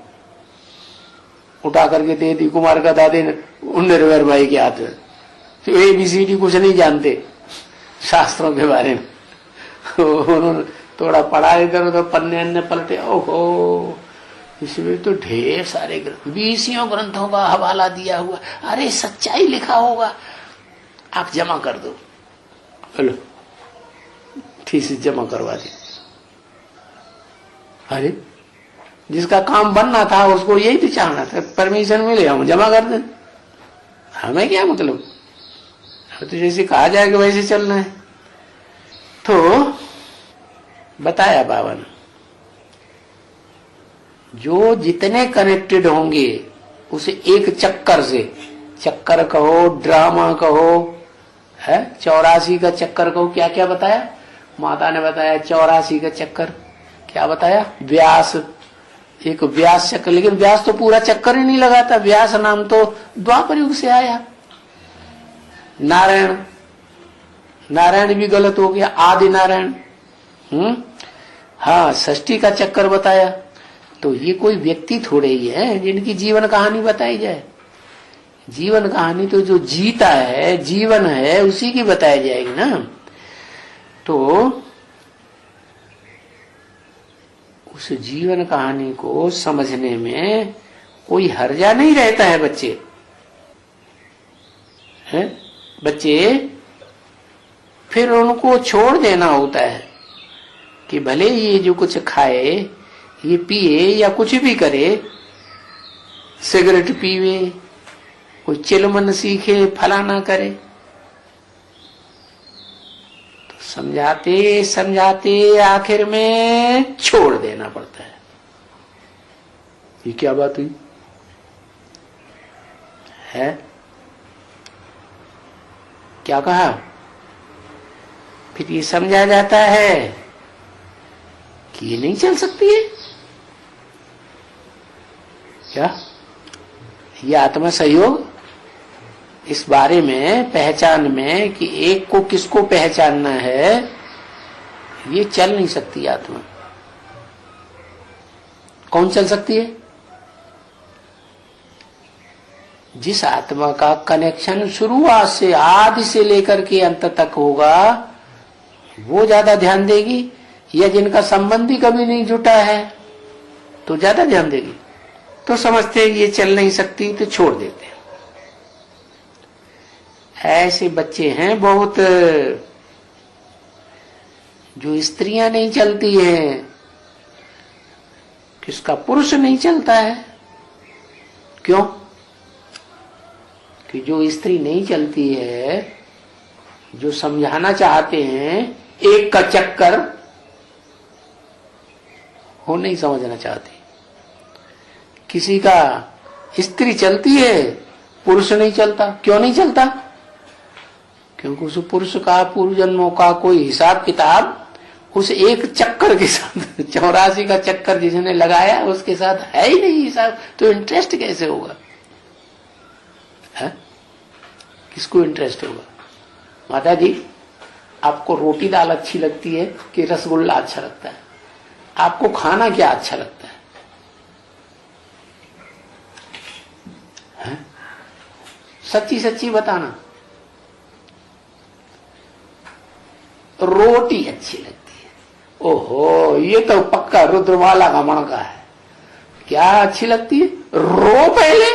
उठा करके दे दी कुमार का दादे ने निर्भर भाई के हाथ में। तो ABCD कुछ नहीं जानते शास्त्रों के बारे में। उन्होंने थोड़ा पढ़ा, इधर उधर पन्ने अन्ने पलटे, ओहो इसमें तो ढेर सारे ग्रंथ, 20 ग्रंथों का हवाला दिया हुआ। अरे सच्चाई लिखा होगा, आप जमा कर दो। हेलो, थीसिस जमा करवा दी। अरे जिसका काम बनना था उसको यही तो चाहना था, परमिशन मिले हम जमा कर दें, हमें क्या मतलब? तो जैसे कहा जाएगा वैसे चलना है। तो बताया बाबा ने, जो जितने कनेक्टेड होंगे उसे एक चक्कर से, चक्कर कहो, ड्रामा कहो, है 84 का चक्कर कहो। क्या क्या बताया माता ने? बताया 84 का चक्कर। क्या बताया? व्यास, एक व्यास चक्कर। लेकिन व्यास तो पूरा चक्कर ही नहीं लगाता, व्यास नाम तो द्वापर युग से आया। नारायण, नारायण भी गलत हो गया, आदि नारायण। हाँ, षष्ठी का चक्कर बताया। तो ये कोई व्यक्ति थोड़े ही है जिनकी जीवन कहानी बताई जाए। जीवन कहानी तो जो जीता है, जीवन है, उसी की बताई जाएगी ना। तो उस जीवन कहानी को समझने में कोई हर्जा नहीं रहता है। बच्चे हैं, बच्चे फिर उनको छोड़ देना होता है कि भले ये जो कुछ खाए, ये पिए या कुछ भी करे, सिगरेट पीवे, कोई चिलमन सीखे, फलाना करे, समझाते समझाते आखिर में छोड़ देना पड़ता है। ये क्या बात हुई है? क्या कहा? फिर ये समझा जाता है कि ये नहीं चल सकती है। क्या ये आत्मा सहयोग इस बारे में पहचान में कि एक को किसको पहचानना है, ये चल नहीं सकती आत्मा। कौन चल सकती है? जिस आत्मा का कनेक्शन शुरुआत से आदि से लेकर के अंत तक होगा वो ज्यादा ध्यान देगी, या जिनका संबंध ही कभी नहीं जुटा है तो ज्यादा ध्यान देगी। तो समझते ये चल नहीं सकती तो छोड़ देते हैं। ऐसे बच्चे हैं बहुत, जो स्त्रियां नहीं चलती हैं, किसका पुरुष नहीं चलता है। क्यों? कि जो स्त्री नहीं चलती है, जो समझाना चाहते हैं एक का चक्कर, वो नहीं समझना चाहती। किसी का स्त्री चलती है, पुरुष नहीं चलता। क्यों नहीं चलता? क्योंकि उस पुरुष का पूर्व जन्मों का कोई हिसाब किताब उस एक चक्कर के साथ 84 का चक्कर जिसने लगाया उसके साथ है ही नहीं हिसाब। तो इंटरेस्ट कैसे होगा? है? किसको इंटरेस्ट होगा? माता जी, आपको रोटी दाल अच्छी लगती है कि रसगुल्ला अच्छा लगता है? आपको खाना क्या अच्छा लगता है? सच्ची सच्ची बताना। रोटी अच्छी लगती है। ओहो, ये तो पक्का रुद्रमाला का मणका है। क्या अच्छी लगती है? रो पहले,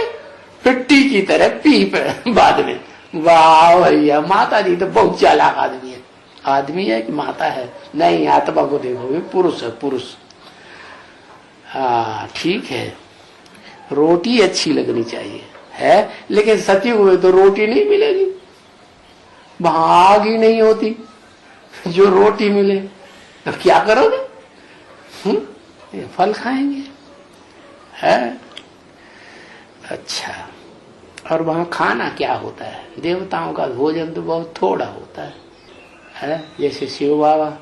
पिट्टी की तरह पी बाद में। वाह भैया, माता जी तो बहुत चालाक आदमी है। आदमी है कि माता है? नहीं, आत्मा को देखोगे पुरुष है, पुरुष। हाँ ठीक है, रोटी अच्छी लगनी चाहिए है, लेकिन सतयुग में तो रोटी नहीं मिलेगी, भाग ही नहीं होती जो रोटी मिले। तो क्या करोगे? फल खाएंगे है। अच्छा, और वहां खाना क्या होता है? देवताओं का भोजन तो बहुत थोड़ा होता है? जैसे शिव बाबा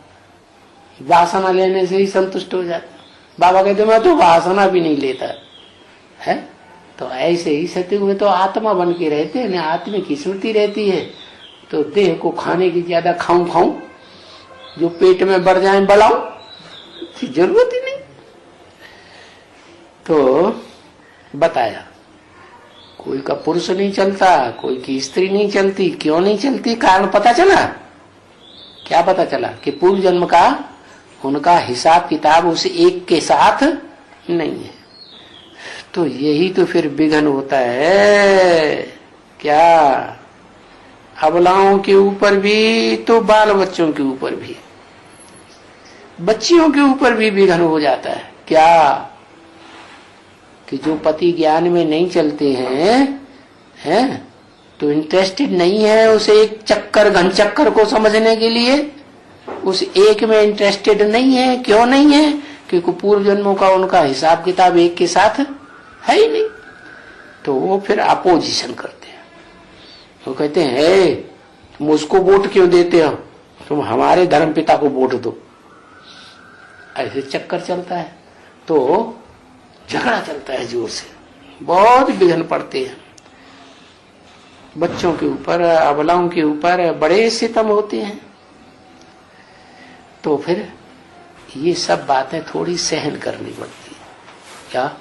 वासना लेने से ही संतुष्ट हो जाता। बाबा कहते मैं तो वासना भी नहीं लेता है। तो ऐसे ही सतयुग में तो आत्मा बन के रहते हैं, आत्मा की स्मृति रहती है। तो देह को खाने की ज्यादा खाऊं जो पेट में बढ़ जाए बढ़ाऊं, जरूरत ही नहीं। तो बताया कोई का पुरुष नहीं चलता, कोई की स्त्री नहीं चलती। क्यों नहीं चलती? कारण पता चला। क्या पता चला? कि पूर्व जन्म का उनका हिसाब किताब उस एक के साथ नहीं है। तो यही तो फिर विघ्न होता है। क्या? अबलाओं के ऊपर भी तो बाल बच्चों के ऊपर भी, बच्चियों के ऊपर भी विघ्न हो जाता है। क्या? कि जो पति ज्ञान में नहीं चलते हैं तो इंटरेस्टेड नहीं है उस एक चक्कर घन चक्कर को समझने के लिए, उस एक में इंटरेस्टेड नहीं है। क्यों नहीं है? क्योंकि पूर्व जन्मों का उनका हिसाब किताब एक के साथ है ही नहीं। तो वो फिर अपोजिशन करते हैं। वो कहते हैं तुम उसको वोट क्यों देते हो, तुम हमारे धर्म पिता को वोट दो। ऐसे चक्कर चलता है, तो झगड़ा चलता है जोर से, बहुत विघ्न पड़ते हैं। बच्चों के ऊपर, अबलाओं के ऊपर बड़े सितम होते हैं। तो फिर ये सब बातें थोड़ी सहन करनी पड़ती है। क्या?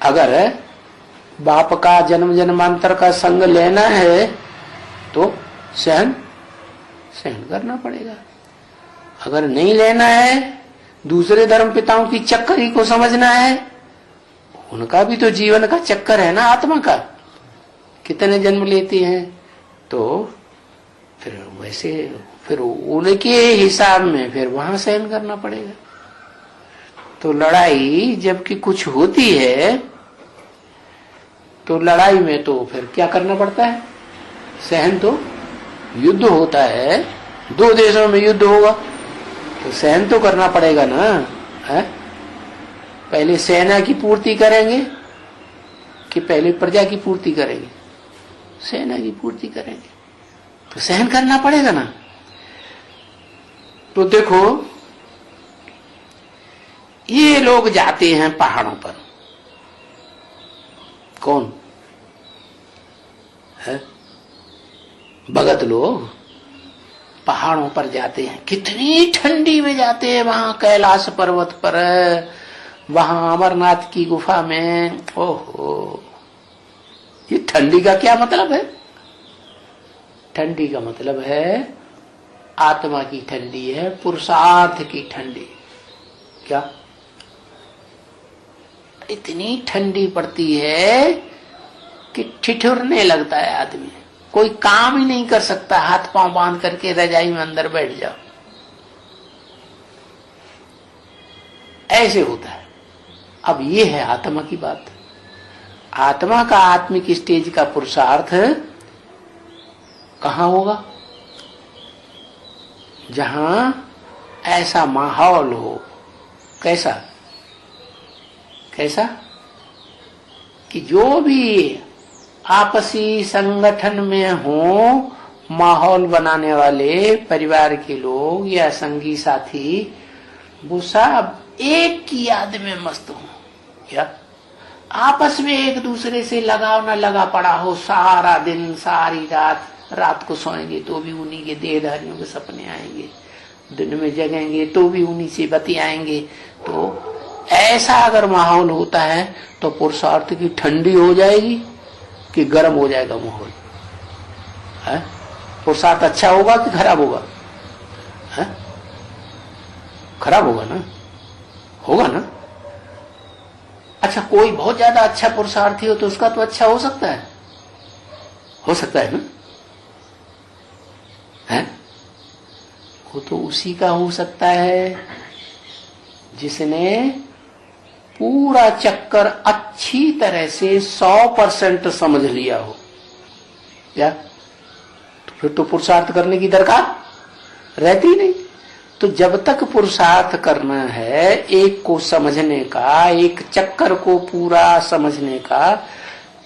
अगर बाप का जन्म जन्मांतर का संग लेना है तो सहन करना पड़ेगा। अगर नहीं लेना है, दूसरे धर्म पिताओं की चक्करी को समझना है, उनका भी तो जीवन का चक्कर है ना, आत्मा का कितने जन्म लेते हैं। तो फिर वैसे फिर उनके हिसाब में फिर वहां सहन करना पड़ेगा। तो लड़ाई जबकि कुछ होती है तो लड़ाई में तो फिर क्या करना पड़ता है? सहन तो युद्ध होता है दो देशों में युद्ध होगा तो सहन तो करना पड़ेगा ना, है? पहले सेना की पूर्ति करेंगे कि पहले प्रजा की पूर्ति करेंगे? सेना की पूर्ति करेंगे तो सहन करना पड़ेगा ना। तो देखो ये लोग जाते हैं पहाड़ों पर, कौन है? भगत लोग पहाड़ों पर जाते हैं, कितनी ठंडी में जाते हैं, वहां कैलाश पर्वत पर, वहां अमरनाथ की गुफा में। ओहो, ये ठंडी का क्या मतलब है? ठंडी का मतलब है आत्मा की ठंडी है, पुरुषार्थ की ठंडी। क्या इतनी ठंडी पड़ती है कि ठिठुरने लगता है आदमी, कोई काम ही नहीं कर सकता, हाथ पांव बांध करके रजाई में अंदर बैठ जाओ, ऐसे होता है। अब ये है आत्मा की बात। आत्मा का आत्मिक स्टेज का पुरुषार्थ कहां होगा? जहां ऐसा माहौल हो। कैसा? कैसा कि जो भी आपसी संगठन में हो, माहौल बनाने वाले परिवार के लोग या संगी साथी, वो सब एक की याद में मस्त हो, या आपस में एक दूसरे से लगाव न लगा पड़ा हो, सारा दिन सारी रात को सोएंगे तो भी उन्हीं के देहधारियों के सपने आएंगे, दिन में जगेंगे तो भी उन्हीं से बतियाएंगे। तो ऐसा अगर माहौल होता है तो पुरुषार्थ की ठंडी हो जाएगी कि गर्म हो जाएगा माहौल? पुरुषार्थ अच्छा होगा कि खराब होगा? खराब होगा ना, होगा ना। अच्छा, कोई बहुत ज्यादा अच्छा पुरुषार्थी हो तो उसका तो अच्छा हो सकता है, हो सकता है ना, है? वो तो उसी का हो सकता है जिसने पूरा चक्कर अच्छी तरह से 100% समझ लिया हो। क्या? तो फिर तो पुरुषार्थ करने की दरकार रहती नहीं। तो जब तक पुरुषार्थ करना है एक को समझने का, एक चक्कर को पूरा समझने का,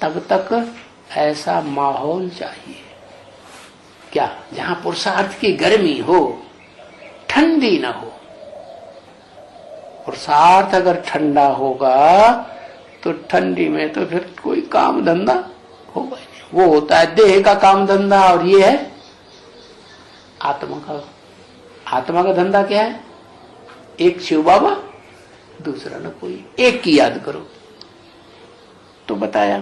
तब तक ऐसा माहौल चाहिए। क्या? जहां पुरुषार्थ की गर्मी हो, ठंडी ना हो। पुरुषार्थ अगर ठंडा होगा तो ठंडी में तो फिर कोई काम धंधा होगा ही नहीं। वो होता है देह का काम धंधा, और ये है आत्मा का। आत्मा का धंधा क्या है? एक शिव बाबा, दूसरा न कोई, एक की याद करो। तो बताया,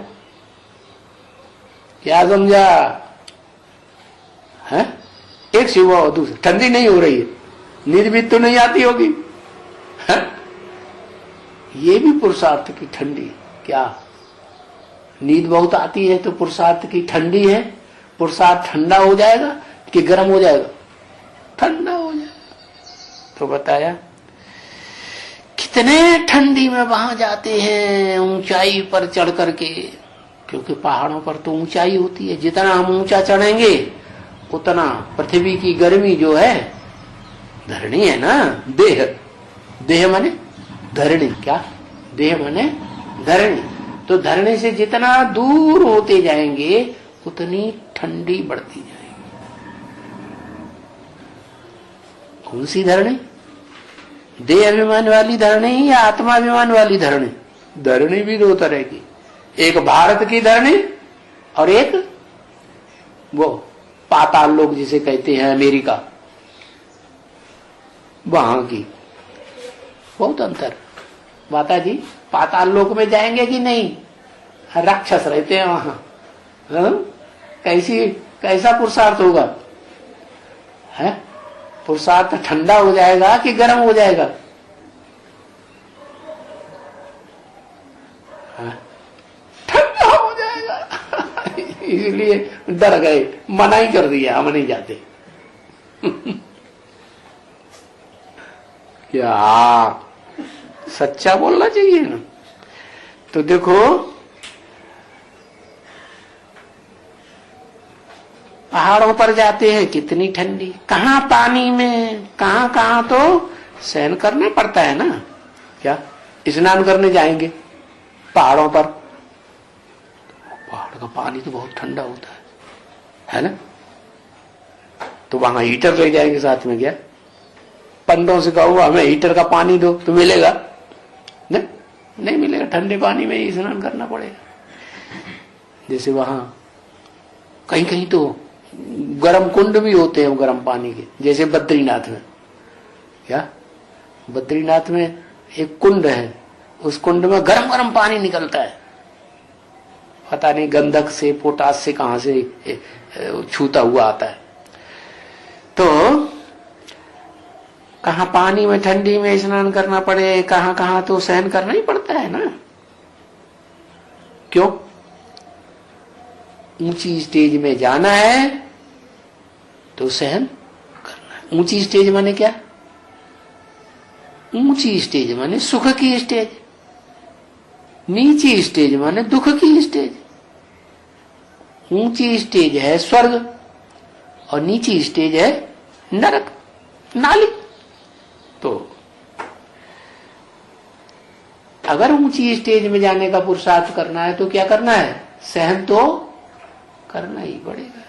क्या समझा? है एक शिव बाबा, दूसरा। ठंडी नहीं हो रही है, नींद भी तो नहीं आती होगी, है? ये भी पुरुषार्थ की ठंडी। क्या? नींद बहुत आती है तो पुरुषार्थ की ठंडी है। पुरुषार्थ ठंडा हो जाएगा कि गर्म हो जाएगा? ठंडा हो जाएगा। तो बताया कितने ठंडी में वहां जाते हैं, ऊंचाई पर चढ़ करके, क्योंकि पहाड़ों पर तो ऊंचाई होती है। जितना हम ऊंचा चढ़ेंगे उतना पृथ्वी की गर्मी जो है, धरणी है ना, देह माने धरणी। क्या? देह माने धरणी। तो धरणी से जितना दूर होते जाएंगे उतनी ठंडी बढ़ती जाएगी। कौन सी धरणी? देह अभिमान वाली धरणी या आत्मा अभिमान वाली धरणी? धरणी भी दो तरह की, एक भारत की धरणी और एक वो पाताल लोक जिसे कहते हैं अमेरिका, वहां की। बहुत अंतर। माता जी पाताल लोक में जाएंगे कि नहीं? राक्षस रहते हैं वहां। कैसा पुरुषार्थ होगा? है? पुरुषार्थ ठंडा हो जाएगा कि गर्म हो जाएगा? ठंडा हो जाएगा। इसलिए डर गए, मना ही कर दिया, हम नहीं जाते। क्या सच्चा बोलना चाहिए ना। तो देखो पहाड़ों पर जाते हैं, कितनी ठंडी, कहाँ पानी में, कहाँ कहाँ तो सहन करना पड़ता है ना। क्या स्नान करने जाएंगे पहाड़ों पर, पहाड़ का पानी तो बहुत ठंडा होता है ना। तो वहां हीटर ले जाएंगे साथ में, क्या पंडों से कहो हमें हीटर का पानी दो तो मिलेगा? नहीं मिलेगा, ठंडे पानी में ही स्नान करना पड़ेगा। जैसे वहां कहीं कहीं तो गर्म कुंड भी होते हैं गर्म पानी के, जैसे बद्रीनाथ में। क्या बद्रीनाथ में एक कुंड है, उस कुंड में गरम गरम पानी निकलता है, पता नहीं गंधक से पोटास से कहां से छूता हुआ आता है। तो कहां पानी में ठंडी में स्नान करना पड़े, कहां कहां तो सहन करना ही पड़ता है ना। क्यों? ऊंची स्टेज में जाना है तो सहन करना है। ऊंची स्टेज माने क्या? ऊंची स्टेज माने सुख की स्टेज, नीची स्टेज माने दुख की स्टेज। ऊंची स्टेज है स्वर्ग और नीची स्टेज है नरक, नाली। तो अगर ऊंची स्टेज में जाने का पुरुषार्थ करना है तो क्या करना है? सहन तो करना ही पड़ेगा।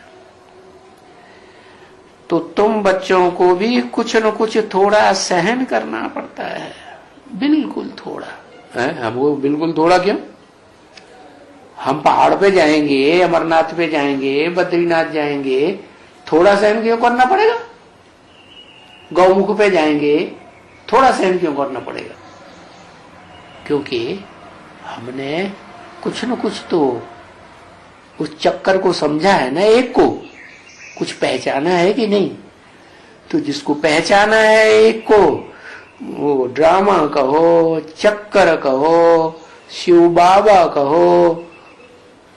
तो तुम बच्चों को भी कुछ न कुछ थोड़ा सहन करना पड़ता है, बिल्कुल थोड़ा है। हमको बिल्कुल थोड़ा क्यों? हम पहाड़ पे जाएंगे, अमरनाथ पे जाएंगे, बद्रीनाथ जाएंगे, थोड़ा सहन क्यों करना पड़ेगा? गौमुख पे जाएंगे, थोड़ा सहन क्यों करना पड़ेगा? क्योंकि हमने कुछ न कुछ तो उस चक्कर को समझा है ना, एक को कुछ पहचाना है कि नहीं। तो जिसको पहचाना है एक को, वो ड्रामा कहो, चक्कर कहो, शिव बाबा कहो,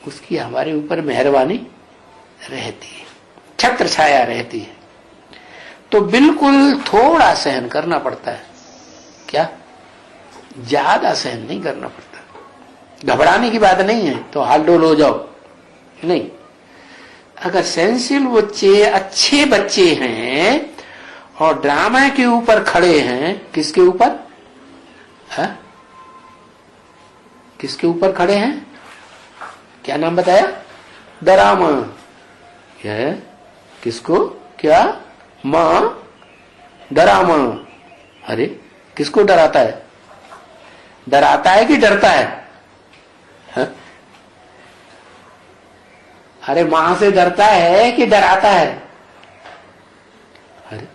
उसकी हमारे ऊपर मेहरबानी रहती है, छत्र छाया रहती है। तो बिल्कुल थोड़ा सहन करना पड़ता है। क्या? ज्यादा सहन नहीं करना पड़ता। घबराने की बात नहीं है तो हाल डोल हो जाओ, नहीं। अगर सेंसिल बच्चे, अच्छे बच्चे हैं और ड्रामा के ऊपर खड़े हैं, किसके ऊपर है? किसके ऊपर खड़े हैं? क्या नाम बताया? डरामा। क्या? किसको? क्या? मां डरामा। अरे किसको डराता है? डराता है कि डरता है? अरे मां से डरता है कि डराता है? अरे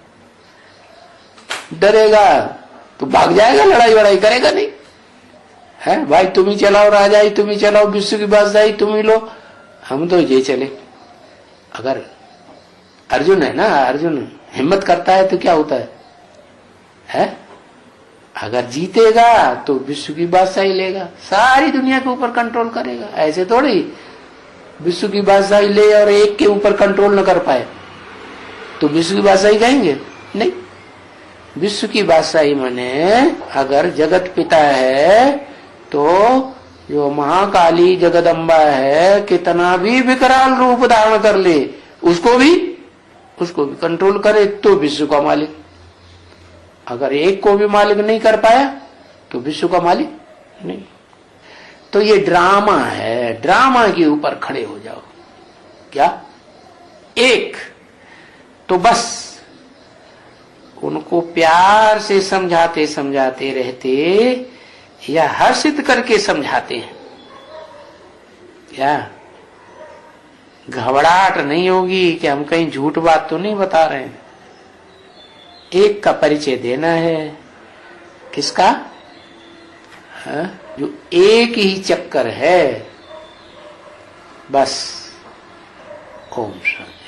डरेगा तो भाग जाएगा, लड़ाई वड़ाई करेगा नहीं है। भाई तुम ही चलाओ राजाई, तुम ही चलाओ विश्व की बादशाही, तुम ही लो, हम तो ये चले। अगर अर्जुन है ना, अर्जुन हिम्मत करता है तो क्या होता है? अगर जीतेगा तो विश्व की बादशाही लेगा, सारी दुनिया के ऊपर कंट्रोल करेगा। ऐसे थोड़ी विश्व की बादशाही ले और एक के ऊपर कंट्रोल न कर पाए तो विश्व की बादशाही कहेंगे? नहीं। विश्व की बादशाही माने अगर जगत पिता है तो जो महाकाली जगदम्बा है, कितना भी विकराल रूप धारण कर ले, उसको भी कंट्रोल करे तो विश्व का मालिक। अगर एक को भी मालिक नहीं कर पाया तो विश्व का मालिक नहीं। तो ये ड्रामा है, ड्रामा के ऊपर खड़े हो जाओ। क्या? एक तो बस उनको प्यार से समझाते समझाते रहते या हर्षित करके समझाते हैं। क्या घबराहट नहीं होगी कि हम कहीं झूठ बात तो नहीं बता रहे हैं। एक का परिचय देना है। किसका? जो एक ही चक्कर है, बस। ओम शांति।